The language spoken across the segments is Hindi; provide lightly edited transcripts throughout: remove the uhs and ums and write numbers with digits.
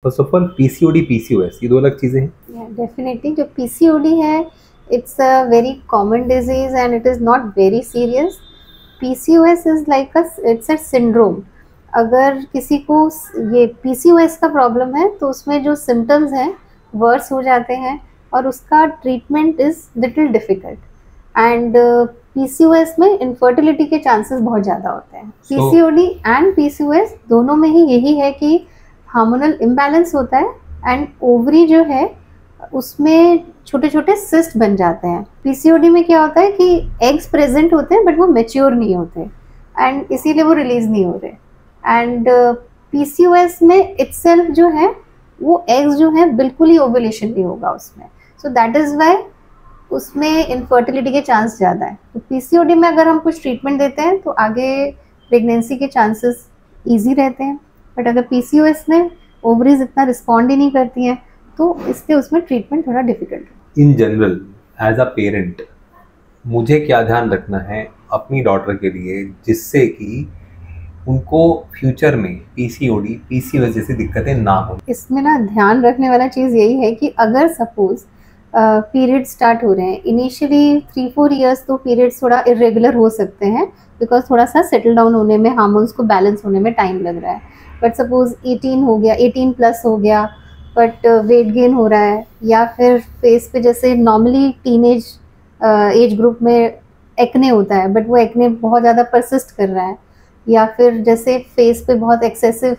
First of all PCOD PCOS ये दो अलग चीजें हैं। डेफिनेटली जो पीसीओडी है it's a very common disease and it is not very serious. PCOS is like it's a syndrome. अगर किसी को ये पीसीओएस का प्रॉब्लम है तो उसमें जो सिम्टम्स हैं वर्स हो जाते हैं और उसका treatment is little difficult. And PCOS में इनफर्टिलिटी के चांसेस बहुत ज़्यादा होते हैं। पीसीओडी एंड पीसीओएस दोनों में ही यही है कि हार्मोनल इम्बैलेंस होता है एंड ओवरी जो है उसमें छोटे छोटे सिस्ट बन जाते हैं। पीसीओडी में क्या होता है कि एग्स प्रेजेंट होते हैं बट वो मैच्योर नहीं होते एंड इसीलिए वो रिलीज नहीं हो रहे। एंड पीसीओएस में इटसेल्फ जो है वो एग्स जो है बिल्कुल ही ओवुलेशन नहीं होगा उसमें। सो दैट इज़ वाई उसमें इनफर्टिलिटी के चांस ज़्यादा है। तो पीसीओडी में अगर हम कुछ ट्रीटमेंट देते हैं तो आगे प्रेगनेंसी के चांसेस ईजी रहते हैं। बट अगर पीसीओएस में ओवरीज इतना रिस्पॉन्ड ही नहीं करती हैं तो इसलिए उसमें ट्रीटमेंट थोड़ा डिफिकल्ट है। In general as a parent मुझे क्या ध्यान रखना है अपनी डॉटर के लिए जिससे कि उनको फ्यूचर में पीसीओडी पीसीओएस जैसी दिक्कतें ना हो? इसमें ना ध्यान रखने वाला चीज़ यही है कि अगर सपोज पीरियड स्टार्ट हो रहे हैं इनिशियली 3-4 ईयर्स तो पीरियड्स थोड़ा इरेगुलर हो सकते हैं बिकॉज थोड़ा सा सेटल डाउन होने में हार्मोन्स को बैलेंस होने में टाइम लग रहा है। बट सपोज 18 हो गया 18 प्लस हो गया बट वेट गेन हो रहा है या फिर फेस पे जैसे नॉर्मली टीनेज एज ग्रुप में एक्ने होता है बट वो एक्ने बहुत ज़्यादा परसिस्ट कर रहा है या फिर जैसे फेस पे बहुत एक्सेसिव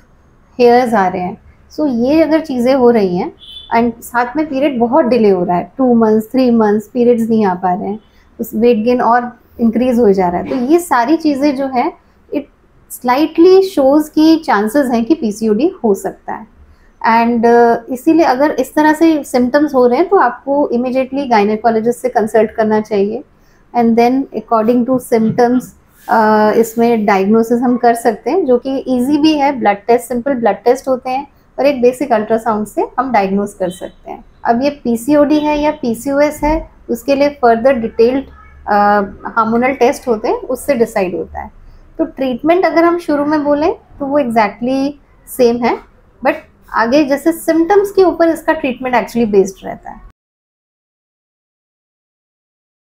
हेयर्स आ रहे हैं। सो ये अगर चीज़ें हो रही हैं एंड साथ में पीरियड बहुत डिले हो रहा है 2 मंथ्स 3 मंथ्स पीरियड्स नहीं आ पा रहे हैं उस वेट गेन और इंक्रीज हो जा रहा है तो ये सारी चीज़ें जो है इट स्लाइटली शोज़ की चांसेस हैं कि पीसीओडी हो सकता है। एंड इसीलिए अगर इस तरह से सिम्टम्स हो रहे हैं तो आपको इमिडिएटली गायनेकोलॉजिस्ट से कंसल्ट करना चाहिए and then according to symptoms इसमें डायग्नोसिस हम कर सकते हैं जो कि इजी भी है। Blood test simple blood test होते हैं और एक बेसिक अल्ट्रासाउंड से हम डायग्नोस कर सकते हैं। अब ये पीसीओडी है या पीसीओएस है उसके लिए फर्दर डिटेल्ड हार्मोनल टेस्ट होते हैं उससे डिसाइड होता है। तो ट्रीटमेंट अगर हम शुरू में बोलें तो वो एग्जैक्टली सेम है बट आगे जैसे सिम्टम्स के ऊपर इसका ट्रीटमेंट एक्चुअली बेस्ड रहता है।